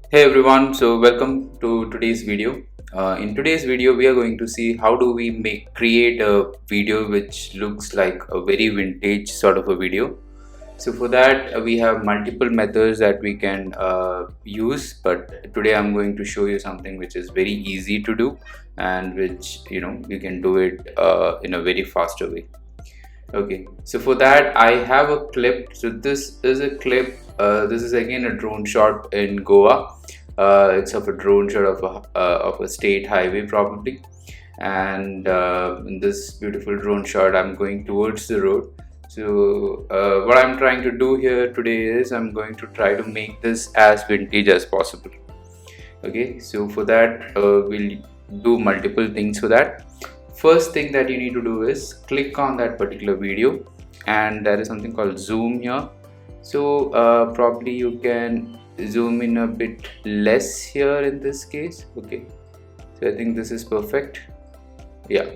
Hey everyone, so welcome to today's video. In today's video, we are going to see how do we create a video which looks like a very vintage sort of a video. So for that, we have multiple methods that we can use, but today I'm going to show you something which is very easy to do and which you can do it in a very faster way. Okay, so for that I have a clip. So this is a clip. This is again a drone shot in Goa. It's of a drone shot of a state highway probably, and in this beautiful drone shot I'm going towards the road. So what I'm trying to do here today is I'm going to try to make this as vintage as possible. Okay, so for that we'll do multiple things for that. First thing that you need to do is click on that particular video, and there is something called zoom here. So probably you can zoom in a bit less here in this case. Okay, so I think this is perfect. Yeah,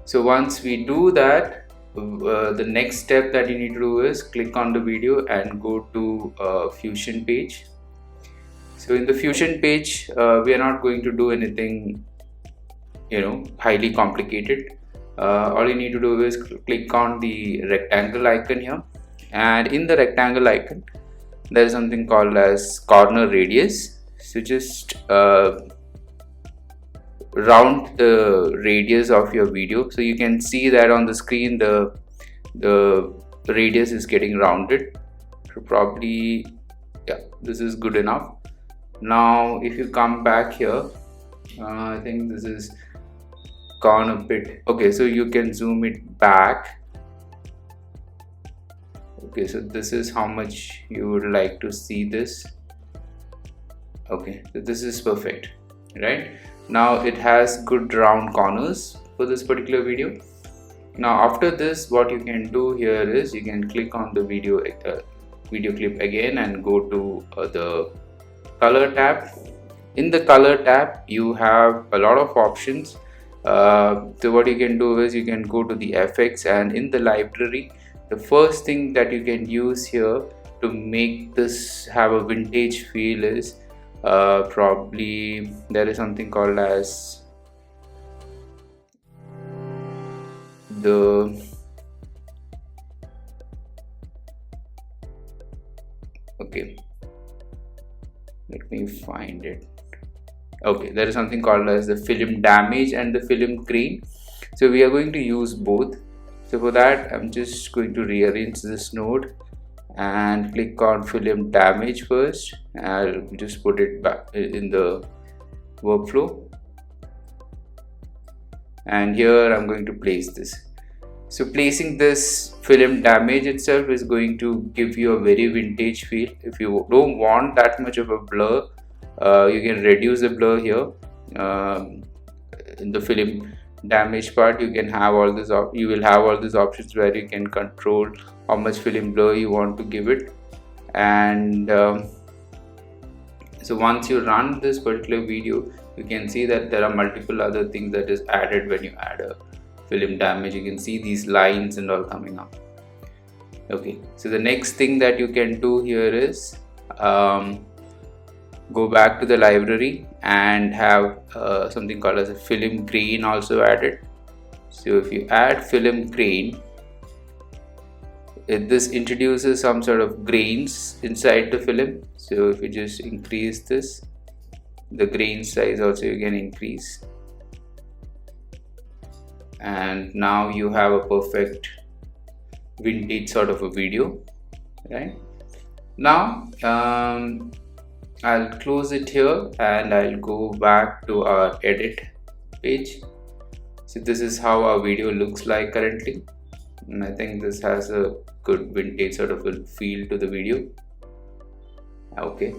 so once we do that, the next step that you need to do is click on the video and go to Fusion page. So in the Fusion page we are not going to do anything highly complicated. All you need to do is click on the rectangle icon here, and in the rectangle icon there is something called as corner radius. So just round the radius of your video, so you can see that on the screen the radius is getting rounded. So probably, yeah, this is good enough. Now if you come back here, I think this is gone a bit. Okay, so you can zoom it back. Okay, so this is how much you would like to see this. Okay, so this is perfect, right? Now it has good round corners for this particular video. Now after this, what you can do here is you can click on the video clip again and go to the color tab. In the color tab you have a lot of options. So what you can do is you can go to the effects, and in the library the first thing that you can use here to make this have a vintage feel is probably there is something called as okay, let me find it. Okay, there is something called as the film damage and the film grain. So we are going to use both. So for that I'm just going to rearrange this node and click on film damage first. I'll just put it back in the workflow, and here I'm going to place this. So placing this film damage itself is going to give you a very vintage feel. If you don't want that much of a blur, you can reduce the blur here. In the film damage part you can have all this you will have all these options where you can control how much film blur you want to give it. And so once you run this particular video, you can see that there are multiple other things that is added when you add a film damage. You can see these lines and all coming up. Okay, so the next thing that you can do here is go back to the library and have something called as a film grain also added. So if you add film grain, this introduces some sort of grains inside the film. So if you just increase this, the grain size also you can increase, and now you have a perfect vintage sort of a video, right? Now I'll close it here and I'll go back to our edit page. So this is how our video looks like currently, and I think this has a good vintage sort of a feel to the video. Okay,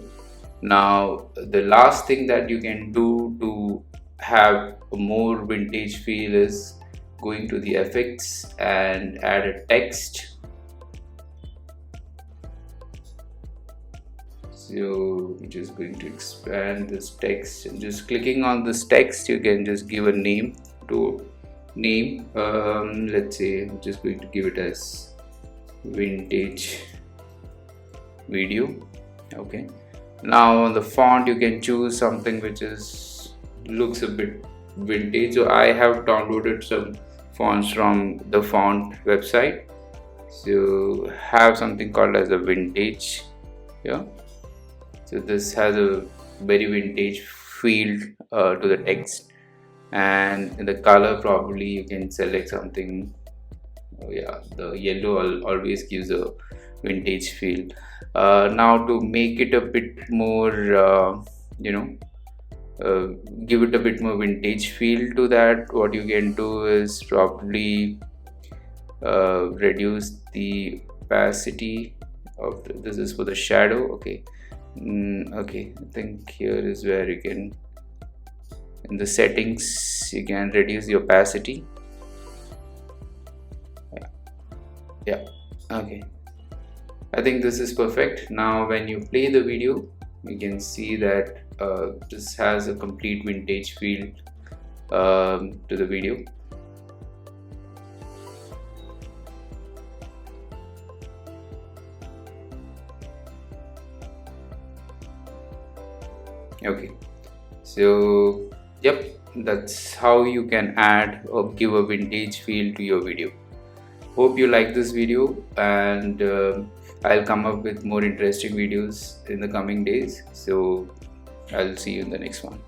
now the last thing that you can do to have a more vintage feel is going to the effects and add a text. So I'm just going to expand this text, and just clicking on this text you can just give a name to let's say I'm just going to give it as vintage video. Okay, Now on the font you can choose something which looks a bit vintage. So I have downloaded some fonts from the font website. So have something called as a vintage. Yeah, so this has a very vintage feel to the text, and in the color probably you can select something. Oh yeah, the yellow always gives a vintage feel. Now to make it a bit more you know uh, give it a bit more vintage feel to that, what you can do is probably reduce the opacity of this is for the shadow. Okay. Okay, I think here is where you can, in the settings, you can reduce the opacity. Yeah, okay, I think this is perfect. Now when you play the video, you can see that this has a complete vintage feel to the video. Okay, so yep, that's how you can add or give a vintage feel to your video. Hope you like this video, and I'll come up with more interesting videos in the coming days. So I'll see you in the next one.